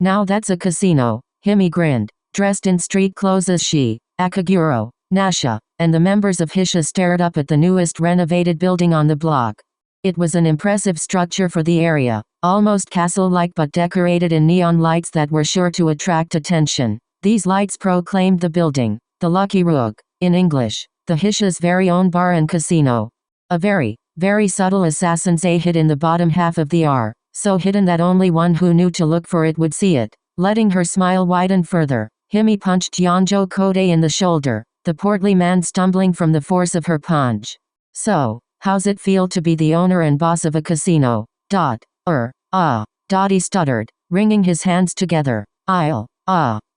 Now that's a casino, Hime grinned. Dressed in street clothes as she, Akaguro, Nasha, and the members of Hisha stared up at the newest renovated building on the block. It was an impressive structure for the area, almost castle-like but decorated in neon lights that were sure to attract attention. These lights proclaimed the building, the Lucky Rook, in English, the Hisha's very own bar and casino. A very, very subtle assassin's A hid in the bottom half of the R, so hidden that only one who knew to look for it would see it. Letting her smile widen further, Hime punched Yonjo Kode in the shoulder, the portly man stumbling from the force of her punch. So, how's it feel to be the owner and boss of a casino? He stuttered, wringing his hands together. I'll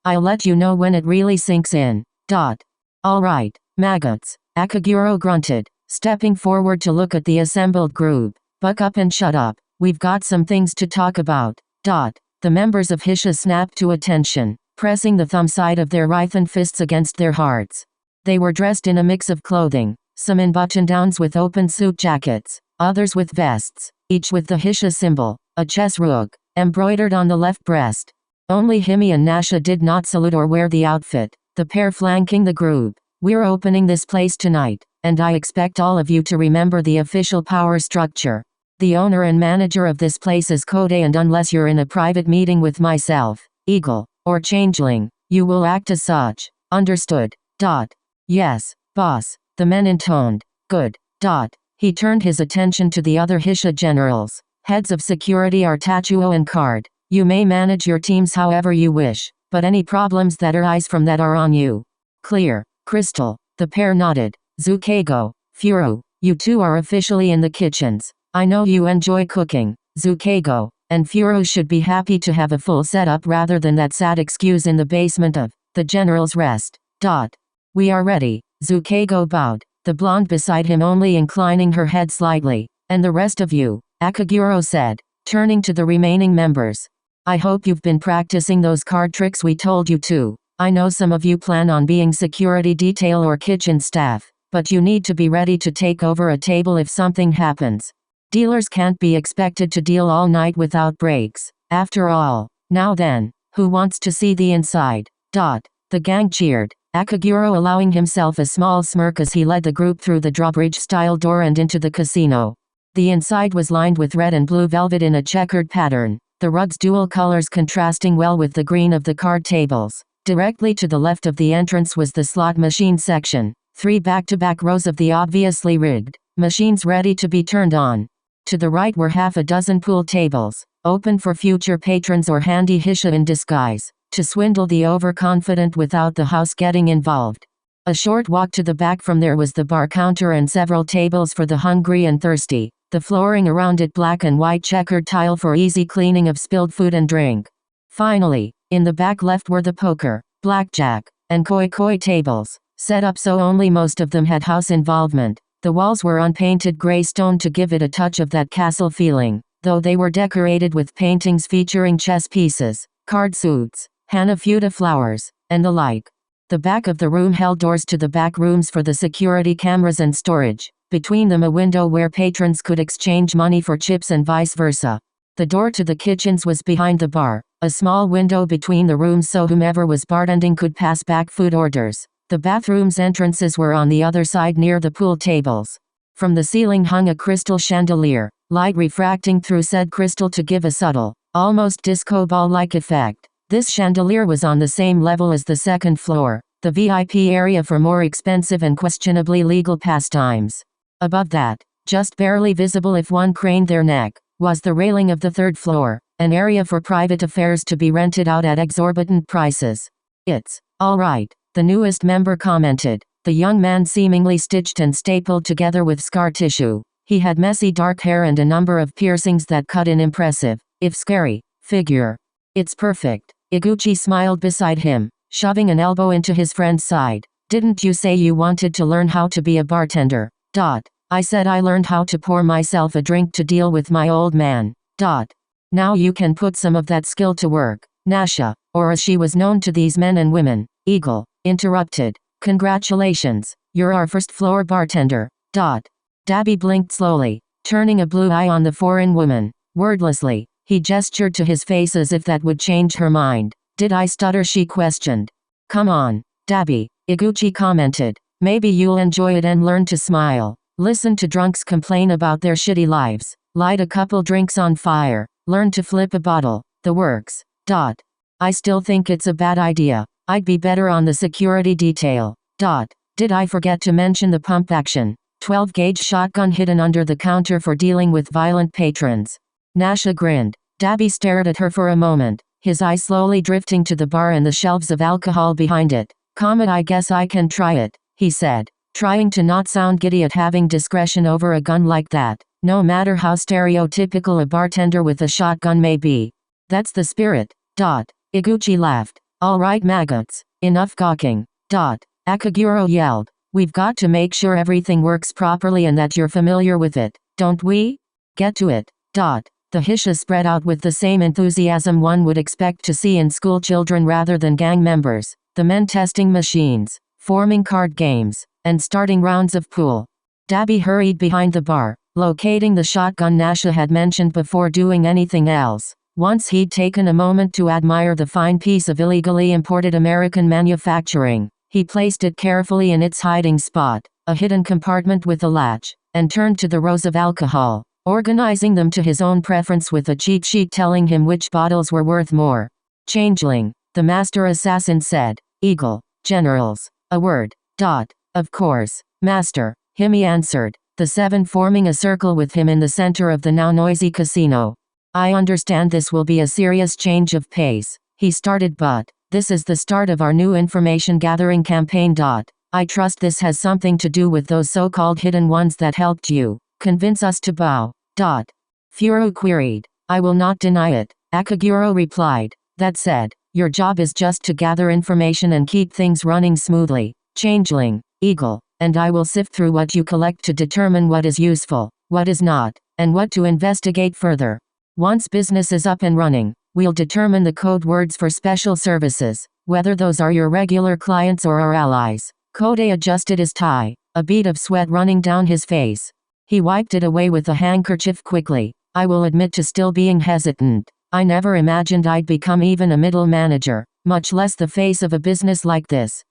let you know when it really sinks in. All right, maggots, Akaguro grunted, stepping forward to look at the assembled group. Buck up and shut up, we've got some things to talk about. The members of Hisha snapped to attention, pressing the thumb side of their writhen fists against their hearts. They were dressed in a mix of clothing, some in button-downs with open suit jackets, others with vests, each with the Hisha symbol, a chess rook, embroidered on the left breast. Only Hime and Nasha did not salute or wear the outfit, the pair flanking the group. We're opening this place tonight, and I expect all of you to remember the official power structure. The owner and manager of this place is Kode, and unless you're in a private meeting with myself, Eagle, or Changeling, you will act as such. Understood? Yes, boss, the men intoned. Good. He turned his attention to the other Hisha generals. Heads of security are Tachuo and Card. You may manage your teams however you wish, but any problems that arise from that are on you. Clear. Crystal. The pair nodded. Tsukego, Furu, you two are officially in the kitchens. I know you enjoy cooking, Tsukego, and Furu should be happy to have a full setup rather than that sad excuse in the basement of the General's Rest. We are ready, Tsukego bowed, the blonde beside him only inclining her head slightly. And the rest of you, Akaguro said, turning to the remaining members. I hope you've been practicing those card tricks we told you to. I know some of you plan on being security detail or kitchen staff, but you need to be ready to take over a table if something happens. Dealers can't be expected to deal all night without breaks. After all, now then, who wants to see the inside? The gang cheered, Akaguro allowing himself a small smirk as he led the group through the drawbridge-style door and into the casino. The inside was lined with red and blue velvet in a checkered pattern, the rug's dual colors contrasting well with the green of the card tables. Directly to the left of the entrance was the slot machine section, 3 back-to-back rows of the obviously rigged machines ready to be turned on. To the right were half a dozen pool tables, open for future patrons or handy Hisha in disguise, to swindle the overconfident without the house getting involved. A short walk to the back from there was the bar counter and several tables for the hungry and thirsty, the flooring around it black and white checkered tile for easy cleaning of spilled food and drink. Finally, in the back left were the poker, blackjack, and koi tables, set up so only most of them had house involvement. The walls were unpainted gray stone to give it a touch of that castle feeling, though they were decorated with paintings featuring chess pieces, card suits, Hanafuda flowers, and the like. The back of the room held doors to the back rooms for the security cameras and storage, between them a window where patrons could exchange money for chips and vice versa. The door to the kitchens was behind the bar, a small window between the rooms so whomever was bartending could pass back food orders. The bathrooms' entrances were on the other side near the pool tables. From the ceiling hung a crystal chandelier, light refracting through said crystal to give a subtle, almost disco ball-like effect. This chandelier was on the same level as the second floor, the VIP area for more expensive and questionably legal pastimes. Above that, just barely visible if one craned their neck, was the railing of the third floor, an area for private affairs to be rented out at exorbitant prices. It's all right, the newest member commented, the young man seemingly stitched and stapled together with scar tissue. He had messy dark hair and a number of piercings that cut an impressive, if scary, figure. It's perfect. Iguchi smiled beside him, shoving an elbow into his friend's side. Didn't you say you wanted to learn how to be a bartender? I said I learned how to pour myself a drink to deal with my old man. Now you can put some of that skill to work. Nasha, or as she was known to these men and women, Eagle, interrupted. Congratulations, you're our first floor bartender. Dabby blinked slowly, turning a blue eye on the foreign woman. Wordlessly, He gestured to his face as if that would change her mind. Did I stutter? She questioned. Come on, Dabi, Iguchi commented. Maybe you'll enjoy it and learn to smile. Listen to drunks complain about their shitty lives. Light a couple drinks on fire. Learn to flip a bottle. The works. I still think it's a bad idea. I'd be better on the security detail. Did I forget to mention the pump action? 12-gauge shotgun hidden under the counter for dealing with violent patrons. Nasha grinned. Dabi stared at her for a moment, his eye slowly drifting to the bar and the shelves of alcohol behind it. I guess I can try it, he said, trying to not sound giddy at having discretion over a gun like that, no matter how stereotypical a bartender with a shotgun may be. That's the spirit. Iguchi laughed. All right, maggots, enough gawking. Akaguro yelled. We've got to make sure everything works properly and that you're familiar with it, don't we? Get to it. The Hisha spread out with the same enthusiasm one would expect to see in school children rather than gang members, the men testing machines, forming card games, and starting rounds of pool. Dabi hurried behind the bar, locating the shotgun Nasha had mentioned before doing anything else. Once he'd taken a moment to admire the fine piece of illegally imported American manufacturing, he placed it carefully in its hiding spot, a hidden compartment with a latch, and turned to the rows of alcohol, organizing them to his own preference with a cheat sheet telling him which bottles were worth more. Changeling, the master assassin said. Eagle, generals, a word. Of course, master, Himi answered, the seven forming a circle with him in the center of the now noisy casino. I understand this will be a serious change of pace, he started, but this is the start of our new information gathering campaign. I trust this has something to do with those so-called hidden ones that helped you convince us to bow. Furo queried. I will not deny it, Akaguro replied. That said, your job is just to gather information and keep things running smoothly. Changeling, Eagle, and I will sift through what you collect to determine what is useful, what is not, and what to investigate further. Once business is up and running, we'll determine the code words for special services, whether those are your regular clients or our allies. Kode adjusted his tie, a bead of sweat running down his face. He wiped it away with a handkerchief quickly. I will admit to still being hesitant. I never imagined I'd become even a middle manager, much less the face of a business like this.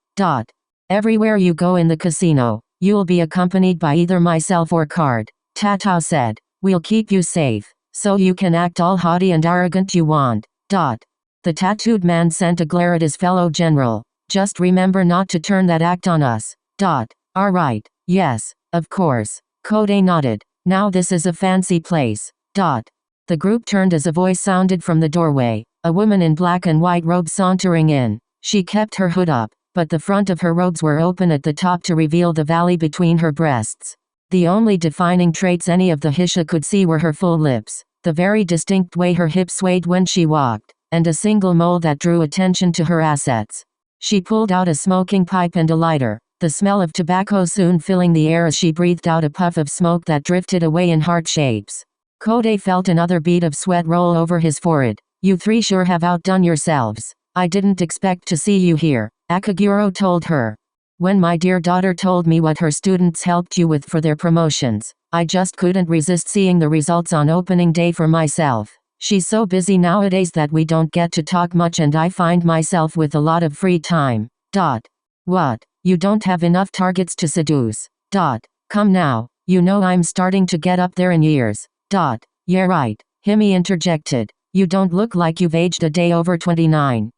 Everywhere you go in the casino, you'll be accompanied by either myself or Card, Tatao said. We'll keep you safe, so you can act all haughty and arrogant you want. The tattooed man sent a glare at his fellow general. Just remember not to turn that act on us. Alright, yes, of course. Kode nodded. Now this is a fancy place. The group turned as a voice sounded from the doorway, a woman in black and white robes sauntering in. She kept her hood up, but the front of her robes were open at the top to reveal the valley between her breasts. The only defining traits any of the Hisha could see were her full lips, the very distinct way her hips swayed when she walked, and a single mole that drew attention to her assets. She pulled out a smoking pipe and a lighter, the smell of tobacco soon filling the air as she breathed out a puff of smoke that drifted away in heart shapes. Kode felt another bead of sweat roll over his forehead. You three sure have outdone yourselves. I didn't expect to see you here, Akaguro told her. When my dear daughter told me what her students helped you with for their promotions, I just couldn't resist seeing the results on opening day for myself. She's so busy nowadays that we don't get to talk much and I find myself with a lot of free time. What? You don't have enough targets to seduce. Come now, you know I'm starting to get up there in years. Yeah right, Himi interjected. You don't look like you've aged a day over 29.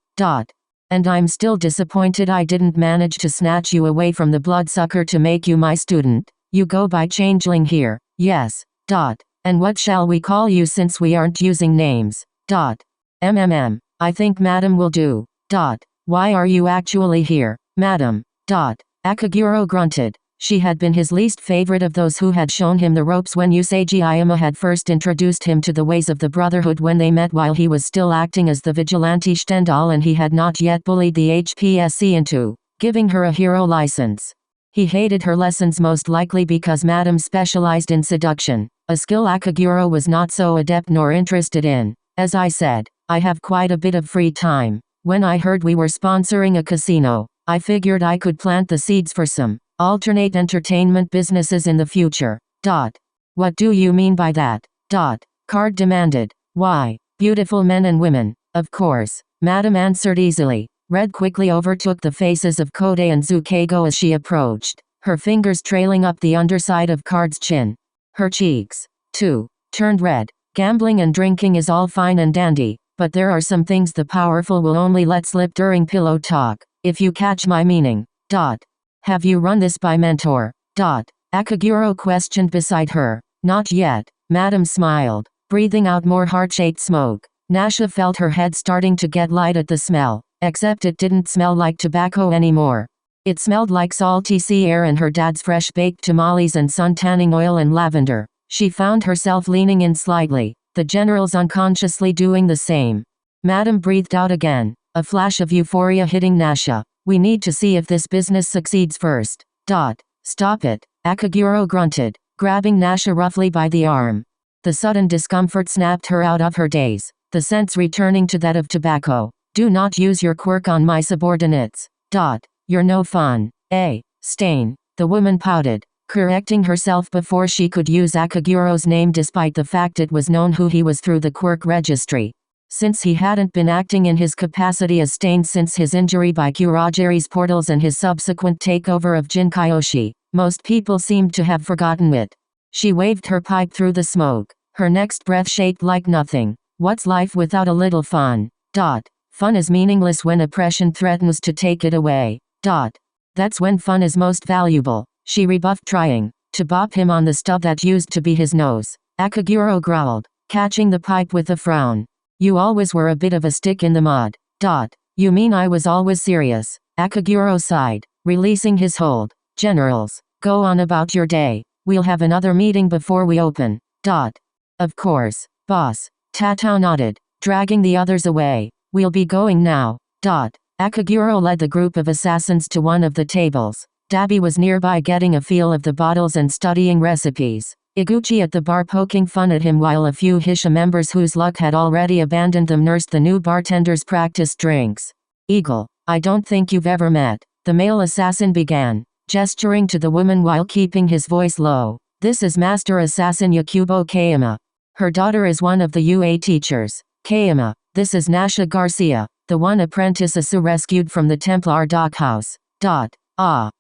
And I'm still disappointed I didn't manage to snatch you away from the bloodsucker to make you my student. You go by Changeling here, yes. And what shall we call you since we aren't using names? I think Madam will do. Why are you actually here, Madam? Akaguro grunted. She had been his least favorite of those who had shown him the ropes when Usagi Ayama had first introduced him to the ways of the Brotherhood when they met while he was still acting as the vigilante Stendhal and he had not yet bullied the HPSC into giving her a hero license. He hated her lessons most likely because Madam specialized in seduction, a skill Akaguro was not so adept nor interested in. As I said, I have quite a bit of free time. When I heard we were sponsoring a casino, I figured I could plant the seeds for some alternate entertainment businesses in the future. What do you mean by that? Card demanded. Why, Beautiful men and women, of course, Madam answered easily. Red quickly overtook the faces of Kode and Tsukego as she approached, her fingers trailing up the underside of Card's chin. Her cheeks, too, turned red. Gambling and drinking is all fine and dandy, but there are some things the powerful will only let slip during pillow talk, if you catch my meaning. Have you run this by mentor? Akaguro questioned beside her. Not yet, Madam smiled, breathing out more heart-shaped smoke. Nasha felt her head starting to get light at the smell, except it didn't smell like tobacco anymore. It smelled like salty sea air and her dad's fresh-baked tamales and sun-tanning oil and lavender. She found herself leaning in slightly, the generals unconsciously doing the same. Madam breathed out again, a flash of euphoria hitting Nasha. We need to see if this business succeeds first. Stop it, Akaguro grunted, grabbing Nasha roughly by the arm. The sudden discomfort snapped her out of her daze, the sense returning to that of tobacco. Do not use your quirk on my subordinates. You're no fun. Stain, the woman pouted, correcting herself before she could use Akaguro's name despite the fact it was known who he was through the quirk registry. Since he hadn't been acting in his capacity as Stain since his injury by Kurogeri's portals and his subsequent takeover of Jinkyoshi, most people seemed to have forgotten it. She waved her pipe through the smoke, her next breath shaped like nothing. What's life without a little fun? Fun is meaningless when oppression threatens to take it away. That's when fun is most valuable, she rebuffed, trying to bop him on the stub that used to be his nose. Akaguro growled, catching the pipe with a frown. You always were a bit of a stick in the mud. You mean I was always serious? Akaguro sighed, releasing his hold. Generals, go on about your day. We'll have another meeting before we open. Of course, boss. Tatao nodded, dragging the others away. We'll be going now. Akaguro led the group of assassins to one of the tables. Dabi was nearby getting a feel of the bottles and studying recipes. Iguchi at the bar poking fun at him while a few Hisha members whose luck had already abandoned them nursed the new bartender's practiced drinks. Eagle, I don't think you've ever met, the male assassin began, gesturing to the woman while keeping his voice low. This is Master Assassin Yakubo Kayama. Her daughter is one of the UA teachers. Kayama, this is Nasha Garcia, the one apprentice Asu rescued from the Templar doghouse.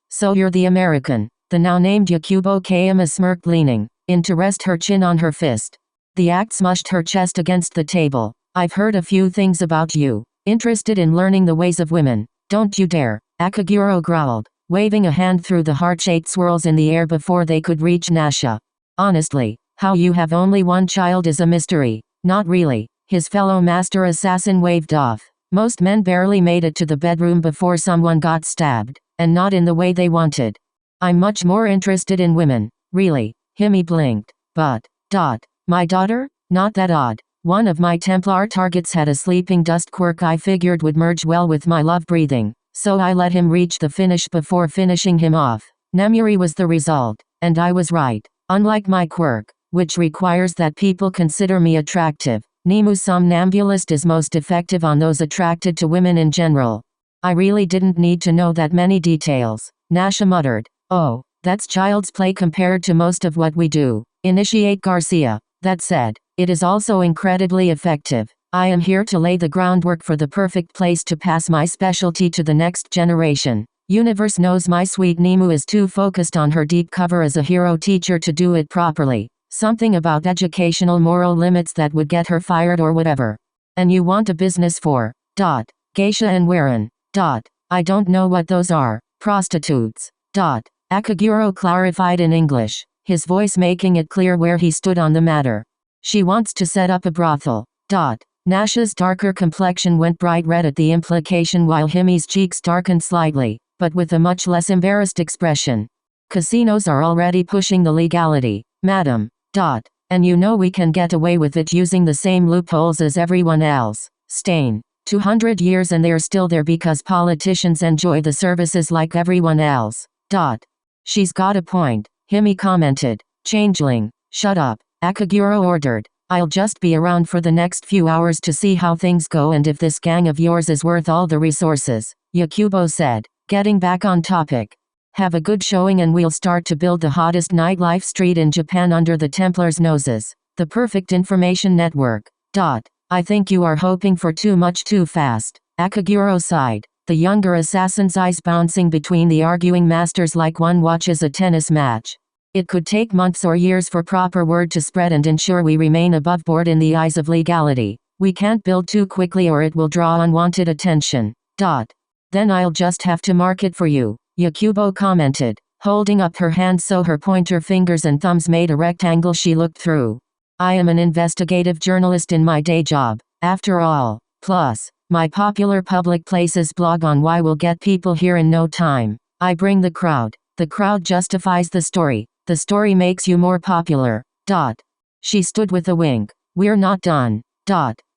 So you're the American. The now named Yakubo Kayama smirked, leaning in to rest her chin on her fist. The act smushed her chest against the table. I've heard a few things about you. Interested in learning the ways of women. Don't you dare, Akaguro growled, waving a hand through the heart-shaped swirls in the air before they could reach Nasha. Honestly, how you have only one child is a mystery. Not really, his fellow master assassin waved off. Most men barely made it to the bedroom before someone got stabbed, and not in the way they wanted. I'm much more interested in women, really. Himi blinked. But, my daughter? Not that odd. One of my Templar targets had a sleeping dust quirk I figured would merge well with my love breathing, so I let him reach the finish before finishing him off. Nemuri was the result, and I was right. Unlike my quirk, which requires that people consider me attractive, Nemu's somnambulist is most effective on those attracted to women in general. I really didn't need to know that many details, Nasha muttered. Oh, that's child's play compared to most of what we do. Initiate Garcia. That said, it is also incredibly effective. I am here to lay the groundwork for the perfect place to pass my specialty to the next generation. Universe knows my sweet Nemu is too focused on her deep cover as a hero teacher to do it properly. Something about educational moral limits that would get her fired or whatever. And you want a business for, geisha and Warren, I don't know what those are, prostitutes, Akaguro clarified in English, his voice making it clear where he stood on the matter. She wants to set up a brothel, Nasha's darker complexion went bright red at the implication while Himi's cheeks darkened slightly, but with a much less embarrassed expression. Casinos are already pushing the legality, madam. And you know we can get away with it using the same loopholes as everyone else. Stain. 200 years and they're still there because politicians enjoy the services like everyone else. She's got a point, Himi commented. Changeling, shut up, Akaguro ordered. I'll just be around for the next few hours to see how things go and if this gang of yours is worth all the resources, Yakubo said, getting back on topic. Have a good showing and we'll start to build the hottest nightlife street in Japan under the Templars' noses. The perfect information network. I think you are hoping for too much too fast. Akaguro sighed, the younger assassin's eyes bouncing between the arguing masters like one watches a tennis match. It could take months or years for proper word to spread and ensure we remain above board in the eyes of legality. We can't build too quickly or it will draw unwanted attention. Then I'll just have to mark it for you, Yakubo commented, holding up her hand so her pointer fingers and thumbs made a rectangle she looked through. I am an investigative journalist in my day job, after all. Plus, my popular public places blog on why will get people here in no time. I bring the crowd justifies the story makes you more popular. She stood with a wink. We're not done.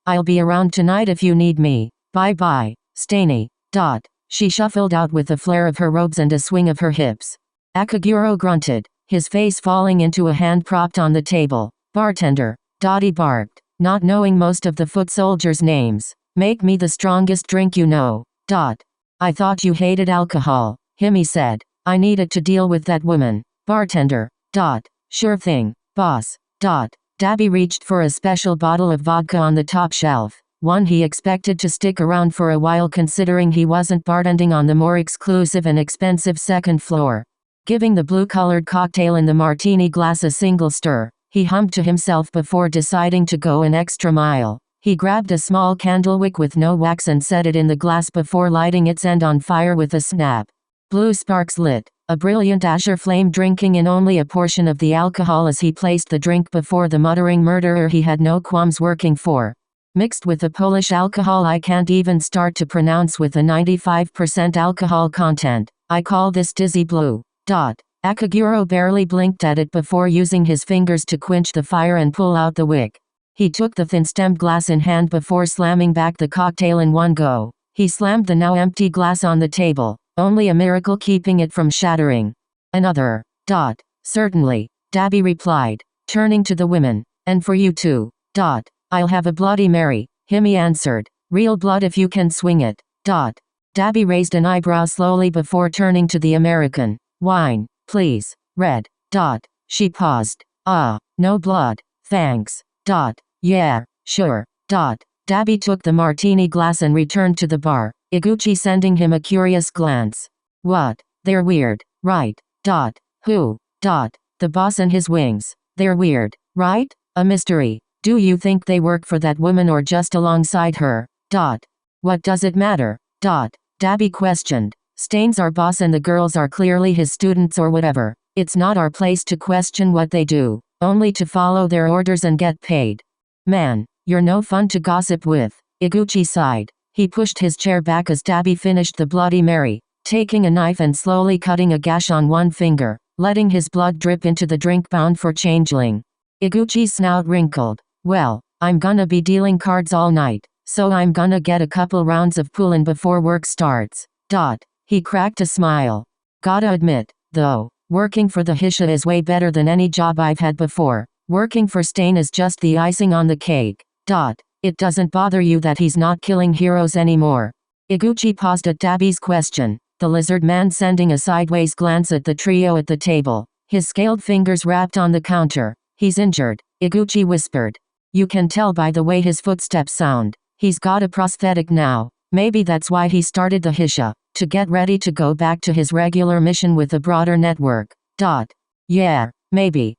I'll be around tonight if you need me. Bye bye, Staney. She shuffled out with a flare of her robes and a swing of her hips. Akaguro grunted, his face falling into a hand propped on the table. Bartender, he barked, not knowing most of the foot soldiers' names. Make me the strongest drink you know. I thought you hated alcohol, Himi said. I needed to deal with that woman. Bartender, sure thing, boss. Dabby reached for a special bottle of vodka on the top shelf, one he expected to stick around for a while considering he wasn't bartending on the more exclusive and expensive second floor. Giving the blue-colored cocktail in the martini glass a single stir, he hummed to himself before deciding to go an extra mile. He grabbed a small candlewick with no wax and set it in the glass before lighting its end on fire with a snap. Blue sparks lit, a brilliant azure flame drinking in only a portion of the alcohol as he placed the drink before the muttering murderer he had no qualms working for. Mixed with a Polish alcohol I can't even start to pronounce with a 95% alcohol content. I call this dizzy blue. Akaguro barely blinked at it before using his fingers to quench the fire and pull out the wick. He took the thin-stemmed glass in hand before slamming back the cocktail in one go. He slammed the now empty glass on the table, only a miracle keeping it from shattering. Another. Certainly, Dabby replied, turning to the women. And for you too. I'll have a Bloody Mary, Himi answered. Real blood if you can swing it. Dabby raised an eyebrow slowly before turning to the American. Wine, please. Red. She paused. No blood, thanks. Yeah, sure. Dabby took the martini glass and returned to the bar, Iguchi sending him a curious glance. What? They're weird, right? Who? The boss and his wings. They're weird, right? A mystery. Do you think they work for that woman or just alongside her? What does it matter? Dabby questioned. Stain's our boss and the girls are clearly his students or whatever. It's not our place to question what they do, only to follow their orders and get paid. Man, you're no fun to gossip with, Iguchi sighed. He pushed his chair back as Dabby finished the Bloody Mary, taking a knife and slowly cutting a gash on one finger, letting his blood drip into the drink bound for Changeling. Iguchi's snout wrinkled. Well, I'm gonna be dealing cards all night, so I'm gonna get a couple rounds of poolin' before work starts. He cracked a smile. Gotta admit, though, working for the Hisha is way better than any job I've had before. Working for Stain is just the icing on the cake. It doesn't bother you that he's not killing heroes anymore. Iguchi paused at Dabby's question, the lizard man sending a sideways glance at the trio at the table, his scaled fingers wrapped on the counter. He's injured, Iguchi whispered. You can tell by the way his footsteps sound. He's got a prosthetic now. Maybe that's why he started the Hisha, to get ready to go back to his regular mission with a broader network. Yeah, maybe.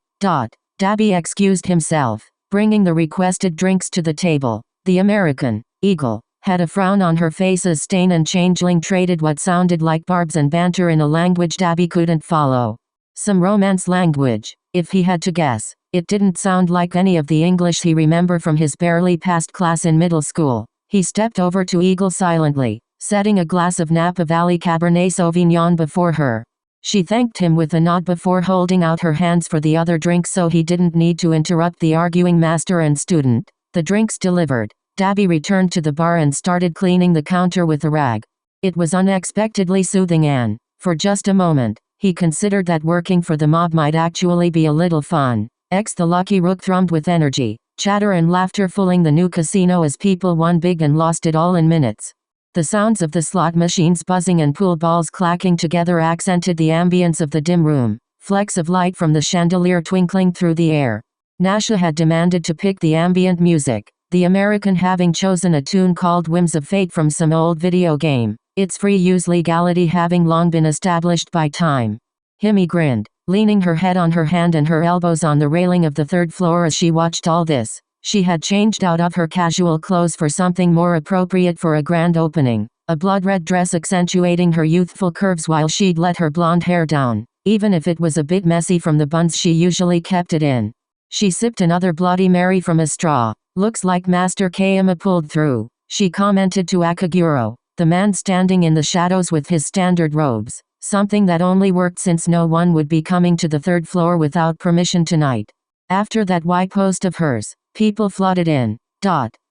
Dabby excused himself, bringing the requested drinks to the table. The American, Eagle, had a frown on her face as Stain and Changeling traded what sounded like barbs and banter in a language Dabby couldn't follow. Some Romance language, if he had to guess. It didn't sound like any of the English he remembered from his barely passed class in middle school. He stepped over to Eagle silently, setting a glass of Napa Valley Cabernet Sauvignon before her. She thanked him with a nod before holding out her hands for the other drink so he didn't need to interrupt the arguing master and student. The drinks delivered, Dabby returned to the bar and started cleaning the counter with a rag. It was unexpectedly soothing and, for just a moment, he considered that working for the mob might actually be a little fun. The Lucky Rook thrummed with energy, chatter and laughter filling the new casino as people won big and lost it all in minutes. The sounds of the slot machines buzzing and pool balls clacking together accented the ambience of the dim room, flecks of light from the chandelier twinkling through the air. Nasha had demanded to pick the ambient music, The American having chosen a tune called Whims of Fate from some old video game. Its free use legality having long been established by time. Himi grinned, leaning her head on her hand and her elbows on the railing of the third floor as she watched all this. She had changed out of her casual clothes for something more appropriate for a grand opening. A blood-red dress accentuating her youthful curves while she'd let her blonde hair down, even if it was a bit messy from the buns she usually kept it in. She sipped another Bloody Mary from a straw. Looks like Master Kayama pulled through, she commented to Akaguro, the man standing in the shadows with his standard robes, something that only worked since no one would be coming to the third floor without permission tonight. After that Y-post of hers, people flooded in.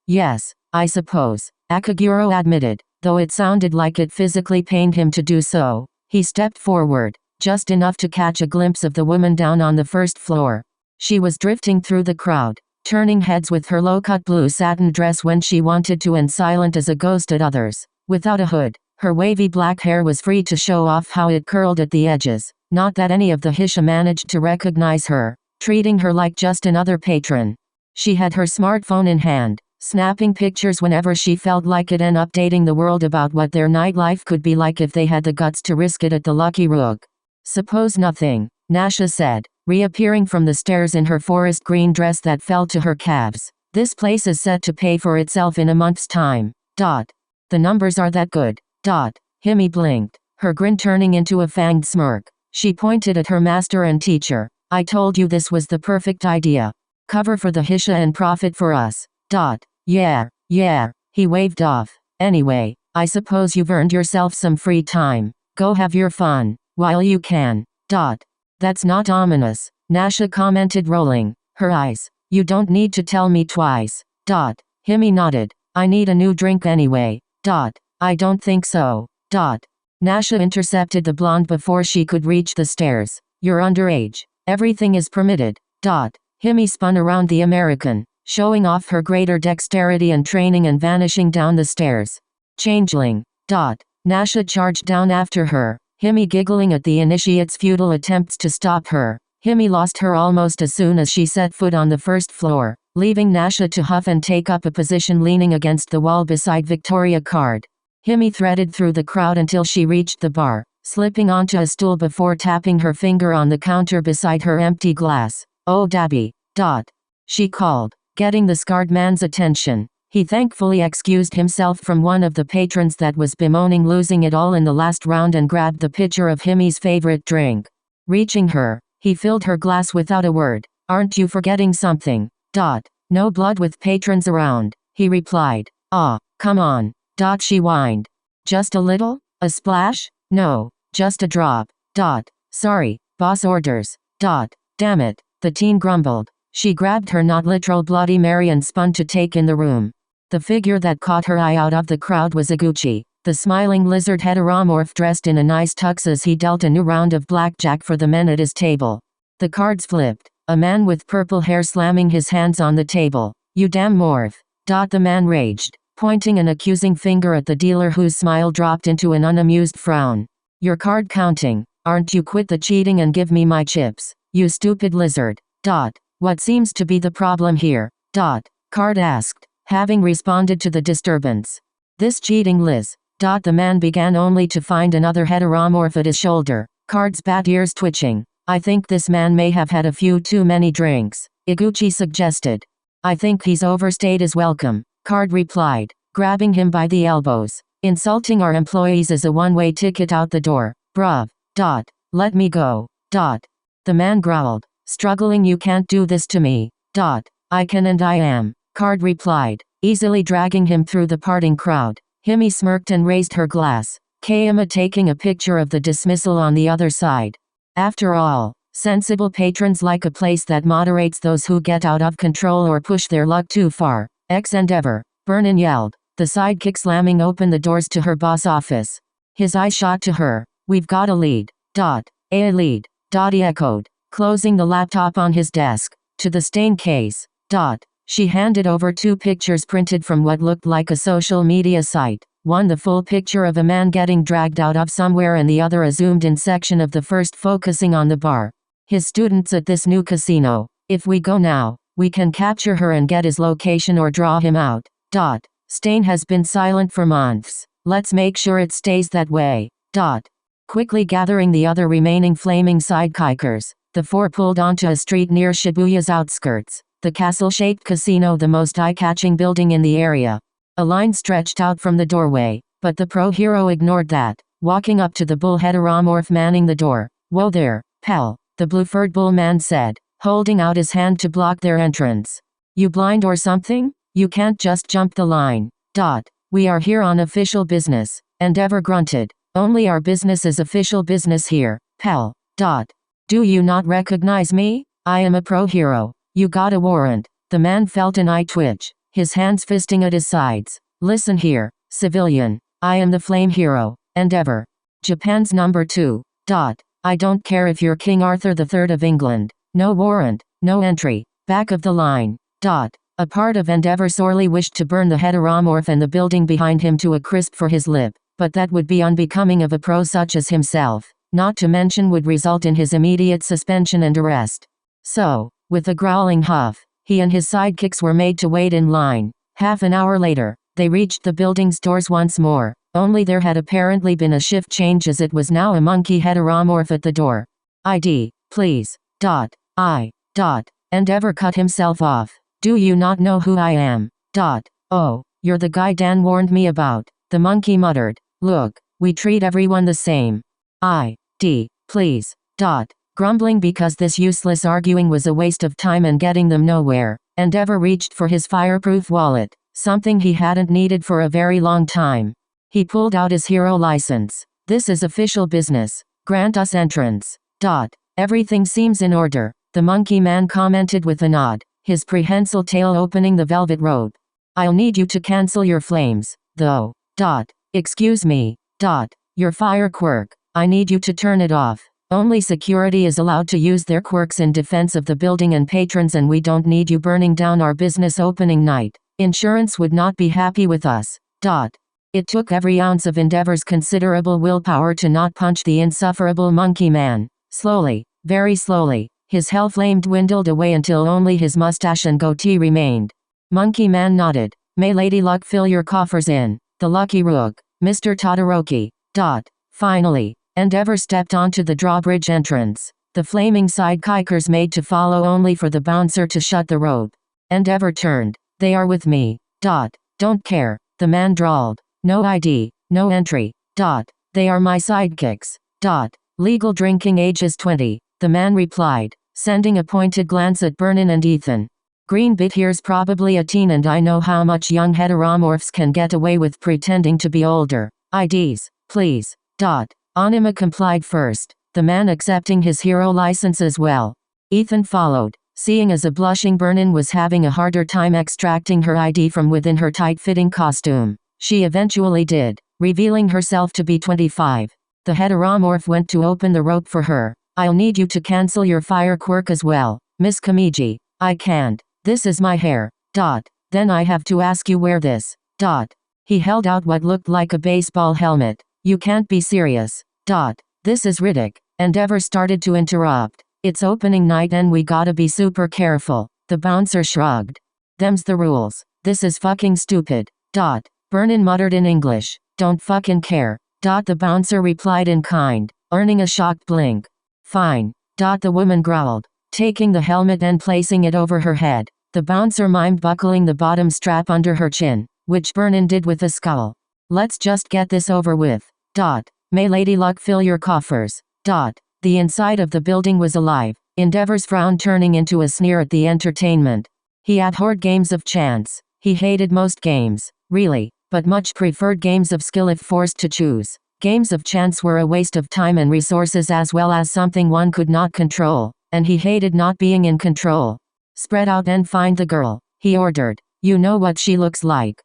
Yes, I suppose, Akaguro admitted, though it sounded like it physically pained him to do so. He stepped forward, just enough to catch a glimpse of the woman down on the first floor. She was drifting through the crowd, turning heads with her low-cut blue satin dress when she wanted to and silent as a ghost at others. Without a hood, her wavy black hair was free to show off how it curled at the edges. Not that any of the Hisha managed to recognize her, treating her like just another patron. She had her smartphone in hand, snapping pictures whenever she felt like it and updating the world about what their nightlife could be like if they had the guts to risk it at the Lucky Rook. Suppose nothing, Nasha said, reappearing from the stairs in her forest green dress that fell to her calves. This place is set to pay for itself in a month's time. The numbers are that good. Himi blinked, her grin turning into a fanged smirk. She pointed at her master and teacher. I told you this was the perfect idea. Cover for the Hisha and profit for us. Yeah, he waved off. Anyway, I suppose you've earned yourself some free time. Go have your fun, while you can. That's not ominous, Nasha commented, rolling her eyes. You don't need to tell me twice. Himi nodded. I need a new drink anyway. I don't think so. Nasha intercepted the blonde before she could reach the stairs. You're underage. Everything is permitted. Himi spun around the American, showing off her greater dexterity and training and vanishing down the stairs. Changeling. Nasha charged down after her, Himi giggling at the initiate's futile attempts to stop her. Himi lost her almost as soon as she set foot on the first floor, leaving Nasha to huff and take up a position leaning against the wall beside Victoria Card. Himi threaded through the crowd until she reached the bar, slipping onto a stool before tapping her finger on the counter beside her empty glass. Oh Dabby. She called, getting the scarred man's attention. He thankfully excused himself from one of the patrons that was bemoaning losing it all in the last round and grabbed the pitcher of Himi's favorite drink. Reaching her, he filled her glass without a word. Aren't you forgetting something? No blood with patrons around, he replied. Come on. She whined. Just a little? A splash? No, just a drop. Sorry, boss orders. Damn it, the teen grumbled. She grabbed her not literal Bloody Mary and spun to take in the room. The figure that caught her eye out of the crowd was Iguchi, the smiling lizard heteromorph dressed in a nice tux as he dealt a new round of blackjack for the men at his table. The cards flipped, a man with purple hair slamming his hands on the table. You damn morph. The man raged, pointing an accusing finger at the dealer whose smile dropped into an unamused frown. Your card counting, aren't you? Quit the cheating and give me my chips, you stupid lizard. What seems to be the problem here? Card asked, having responded to the disturbance. This cheating Liz. The man began only to find another heteromorph at his shoulder, Card's bat ears twitching. I think this man may have had a few too many drinks, Iguchi suggested. I think he's overstayed his welcome, Card replied, grabbing him by the elbows. Insulting our employees is a one-way ticket out the door, bruv. Let me go. The man growled, struggling. You can't do this to me. I can and I am, Card replied, easily dragging him through the parting crowd. Himi smirked and raised her glass, Kayama taking a picture of the dismissal on the other side. After all, sensible patrons like a place that moderates those who get out of control or push their luck too far. Endeavor, Vernon yelled, the sidekick slamming open the doors to her boss office. His eye shot to her. We've got a lead. A lead. He echoed, closing the laptop on his desk. To the stain case. She handed over two pictures printed from what looked like a social media site. One the full picture of a man getting dragged out of somewhere and the other a zoomed-in section of the first focusing on the bar. His students at this new casino. If we go now, We can capture her and get his location or draw him out. Stain has been silent for months. Let's make sure it stays that way. Quickly gathering the other remaining flaming sidekikers, the four pulled onto a street near Shibuya's outskirts, the castle-shaped casino, the most eye-catching building in the area. A line stretched out from the doorway, but the pro-hero ignored that, walking up to the bull heteromorph manning the door. "Whoa there, pal," the blue-furred bull man said, holding out his hand to block their entrance. "You blind or something? You can't just jump the line. We are here on official business," Endeavor grunted. "Only our business is official business here, pal. Do you not recognize me? I am a pro-hero. You got a warrant." The man felt an eye twitch, his hands fisting at his sides. "Listen here, civilian. I am the Flame Hero, Endeavor. Japan's number 2. I don't care if you're King Arthur III of England. No warrant, no entry. Back of the line. A part of Endeavor sorely wished to burn the heteromorph and the building behind him to a crisp for his lip, but that would be unbecoming of a pro such as himself, not to mention would result in his immediate suspension and arrest. So, with a growling huff, he and his sidekicks were made to wait in line. Half an hour later, they reached the building's doors once more, only there had apparently been a shift change as it was now a monkey heteromorph at the door. "ID, please. Endeavor cut himself off. "Do you not know who I am? Oh, you're the guy Dan warned me about," the monkey muttered. "Look, we treat everyone the same. ID, please. Grumbling because this useless arguing was a waste of time and getting them nowhere, Endeavor reached for his fireproof wallet, something he hadn't needed for a very long time. He pulled out his hero license. "This is official business. Grant us entrance." "Everything seems in order," the monkey man commented with a nod, his prehensile tail opening the velvet robe. "I'll need you to cancel your flames, though. Excuse me. Your fire quirk. I need you to turn it off. Only security is allowed to use their quirks in defense of the building and patrons, and we don't need you burning down our business opening night. Insurance would not be happy with us." It took every ounce of Endeavor's considerable willpower to not punch the insufferable monkey man. Slowly, very slowly, his hell flame dwindled away until only his mustache and goatee remained. Monkey man nodded. "May Lady Luck fill your coffers in. The lucky rook, Mr. Todoroki." Finally, Endeavor stepped onto the drawbridge entrance. The flaming sidekikers made to follow only for the bouncer to shut the rope. Endeavor turned. "They are with me. Don't care," the man drawled. "No ID, no entry. They are my sidekicks. Legal drinking age is 20, the man replied, sending a pointed glance at Vernon and Ethan. "Green bit here's probably a teen, and I know how much young heteromorphs can get away with pretending to be older. IDs, please. Anima complied first, the man accepting his hero license as well. Ethan followed, seeing as a blushing Vernon was having a harder time extracting her ID from within her tight-fitting costume. She eventually did, revealing herself to be 25. The heteromorph went to open the rope for her. "I'll need you to cancel your fire quirk as well, Miss Kamiji." "I can't. This is my hair. Then I have to ask you where this. He held out what looked like a baseball helmet. "You can't be serious. This is Riddick." Endeavor started to interrupt. "It's opening night and we gotta be super careful." The bouncer shrugged. "Them's the rules. This is fucking stupid. Vernon muttered in English. "Don't fucking care." The bouncer replied in kind, earning a shocked blink. "Fine." The woman growled, taking the helmet and placing it over her head. The bouncer mimed buckling the bottom strap under her chin, which Vernon did with a scowl. "Let's just get this over with. May Lady Luck fill your coffers. The inside of the building was alive, Endeavor's frown turning into a sneer at the entertainment. He abhorred games of chance. He hated most games, really, but much preferred games of skill if forced to choose. Games of chance were a waste of time and resources as well as something one could not control, and he hated not being in control. "Spread out and find the girl," he ordered. "You know what she looks like."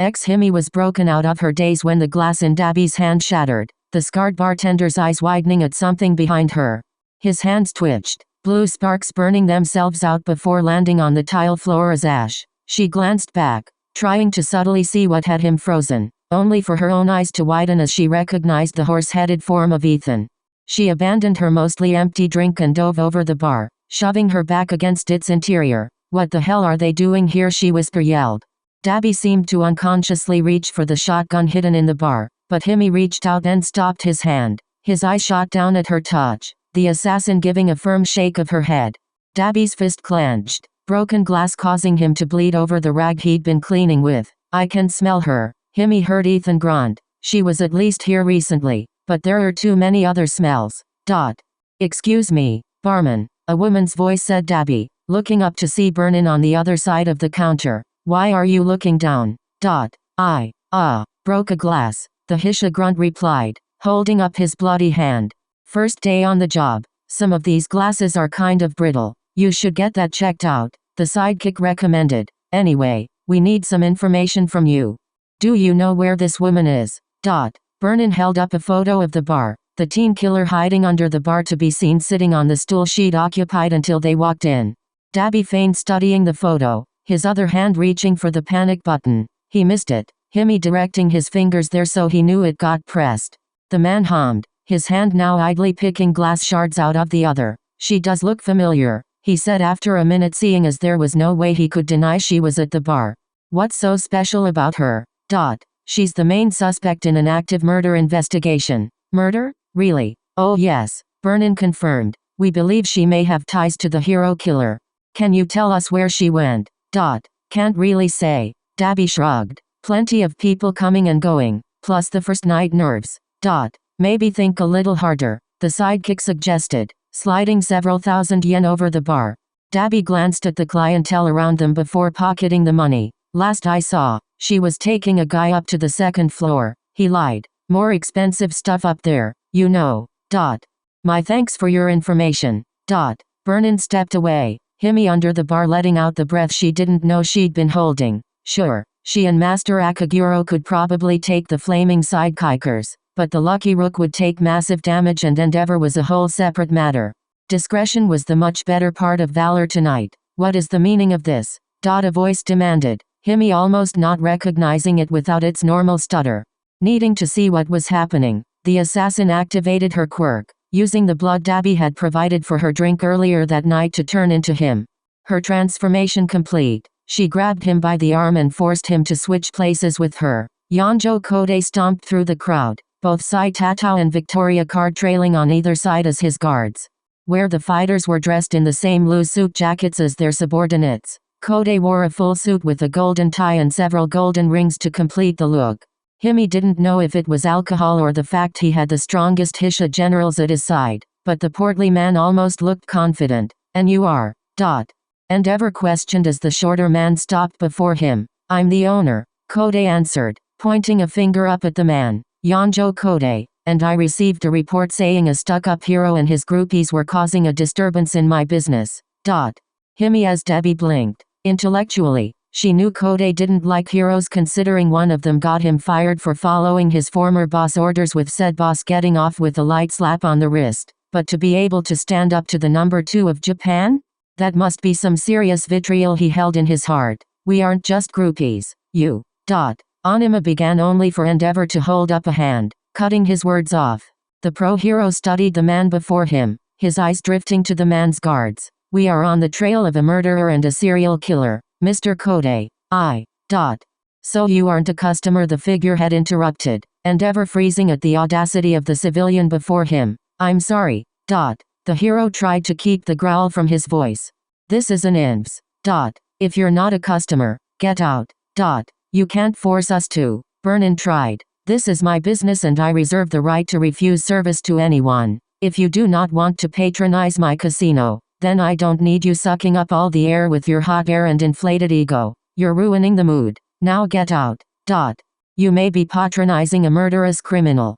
Himi was broken out of her daze when the glass in Dabby's hand shattered, the scarred bartender's eyes widening at something behind her. His hands twitched, blue sparks burning themselves out before landing on the tile floor as ash. She glanced back, trying to subtly see what had him frozen, only for her own eyes to widen as she recognized the horse-headed form of Ethan. She abandoned her mostly empty drink and dove over the bar, shoving her back against its interior. What the hell are they doing here? She yelled. Dabby seemed to unconsciously reach for the shotgun hidden in the bar, but Himi reached out and stopped his hand. His eye shot down at her touch, the assassin giving a firm shake of her head. Dabby's fist clenched, broken glass causing him to bleed over the rag he'd been cleaning with. I can smell her, Himi heard Ethan grunt. She was at least here recently, but there are too many other smells. Excuse me, barman, a woman's voice said Dabby, looking up to see Vernon on the other side of the counter. Why are you looking down? I broke a glass, the Hisha grunt replied, holding up his bloody hand. First day on the job. Some of these glasses are kind of brittle. You should get that checked out, the sidekick recommended. Anyway, we need some information from you. Do you know where this woman is? Vernon held up a photo of the bar, the teen killer hiding under the bar to be seen sitting on the stool she'd occupied until they walked in. Dabby feigned studying the photo, his other hand reaching for the panic button. He missed it, Himi directing his fingers there so he knew it got pressed. The man hummed, his hand now idly picking glass shards out of the other. She does look familiar, he said after a minute, seeing as there was no way he could deny she was at the bar. What's so special about her? She's the main suspect in an active murder investigation. Murder? Really? Oh yes, Vernon confirmed. We believe she may have ties to the hero killer. Can you tell us where she went? Can't really say. Dabby shrugged. Plenty of people coming and going, plus the first night nerves. Maybe think a little harder, the sidekick suggested, sliding several thousand yen over the bar. Dabby glanced at the clientele around them before pocketing the money. Last I saw, she was taking a guy up to the second floor. He lied. More expensive stuff up there, you know. My thanks for your information. Vernon stepped away, Himi under the bar letting out the breath she didn't know she'd been holding. Sure, she and Master Akaguro could probably take the flaming sidekikers, but the Lucky Rook would take massive damage and Endeavor was a whole separate matter. Discretion was the much better part of valor tonight. What is the meaning of this? A voice demanded, Himi almost not recognizing it without its normal stutter. Needing to see what was happening, the assassin activated her quirk, using the blood Dabby had provided for her drink earlier that night to turn into him. Her transformation complete, she grabbed him by the arm and forced him to switch places with her. Yonjo Kode stomped through the crowd, both Sai Tatao and Victoria Card trailing on either side as his guards. Where the fighters were dressed in the same loose suit jackets as their subordinates, Kode wore a full suit with a golden tie and several golden rings to complete the look. Himi didn't know if it was alcohol or the fact he had the strongest Hisha generals at his side, but the portly man almost looked confident. And you are? Endeavor questioned as the shorter man stopped before him. I'm the owner, Kode answered, pointing a finger up at the man. Yonjo Kode, and I received a report saying a stuck-up hero and his groupies were causing a disturbance in my business. Himi as Debbie blinked. Intellectually, she knew Kode didn't like heroes considering one of them got him fired for following his former boss' orders with said boss getting off with a light slap on the wrist. But to be able to stand up to the number 2 of Japan? That must be some serious vitriol he held in his heart. We aren't just groupies, you. Anima began only for Endeavor to hold up a hand, cutting his words off. The pro-hero studied the man before him, his eyes drifting to the man's guards. We are on the trail of a murderer and a serial killer, Mr. Kode. So you aren't a customer, the figurehead interrupted, Endeavor freezing at the audacity of the civilian before him. I'm sorry. The hero tried to keep the growl from his voice. This is an INVS. If you're not a customer, get out. You can't force us to. Vernon tried. This is my business and I reserve the right to refuse service to anyone. If you do not want to patronize my casino, then I don't need you sucking up all the air with your hot air and inflated ego. You're ruining the mood. Now get out. You may be patronizing a murderous criminal.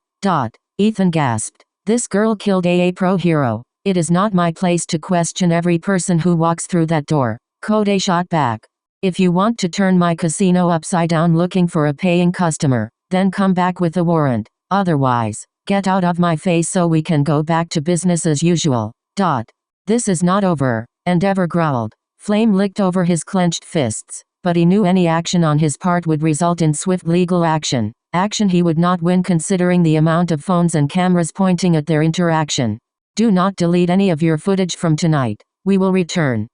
Ethan gasped. This girl killed a pro hero. It is not my place to question every person who walks through that door. Kode shot back. If you want to turn my casino upside down looking for a paying customer, then come back with a warrant. Otherwise, get out of my face so we can go back to business as usual. This is not over, Endeavor growled. Flame licked over his clenched fists, but he knew any action on his part would result in swift legal action. Action he would not win considering the amount of phones and cameras pointing at their interaction. Do not delete any of your footage from tonight. We will return.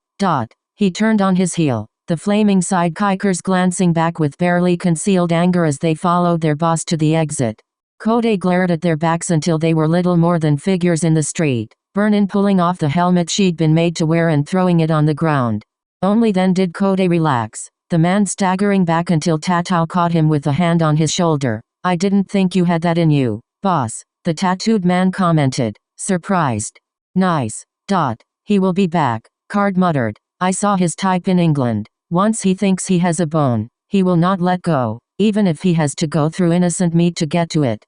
He turned on his heel, the flaming sidekikers glancing back with barely concealed anger as they followed their boss to the exit. Kode glared at their backs until they were little more than figures in the street, Vernon pulling off the helmet she'd been made to wear and throwing it on the ground. Only then did Kode relax, the man staggering back until Tatao caught him with a hand on his shoulder. I didn't think you had that in you, boss, the tattooed man commented, surprised. Nice. He will be back, Card muttered. I saw his type in England. Once he thinks he has a bone, he will not let go, even if he has to go through innocent meat to get to it.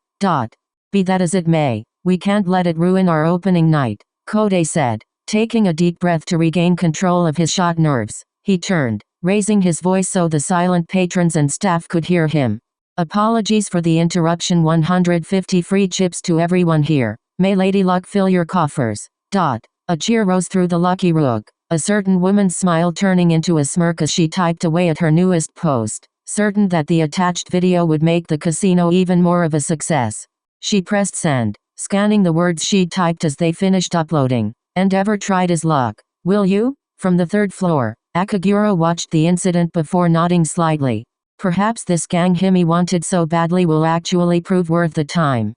Be that as it may, we can't let it ruin our opening night, Kode said, taking a deep breath to regain control of his shot nerves. He turned, raising his voice so the silent patrons and staff could hear him. Apologies for the interruption. 150 free chips to everyone here. May Lady Luck fill your coffers. A cheer rose through the Lucky Rook, a certain woman's smile turning into a smirk as she typed away at her newest post, certain that the attached video would make the casino even more of a success. She pressed send, scanning the words she'd typed as they finished uploading. And ever tried his luck? Will you? From the third floor, Akaguro watched the incident before nodding slightly. Perhaps this gang him he wanted so badly will actually prove worth the time.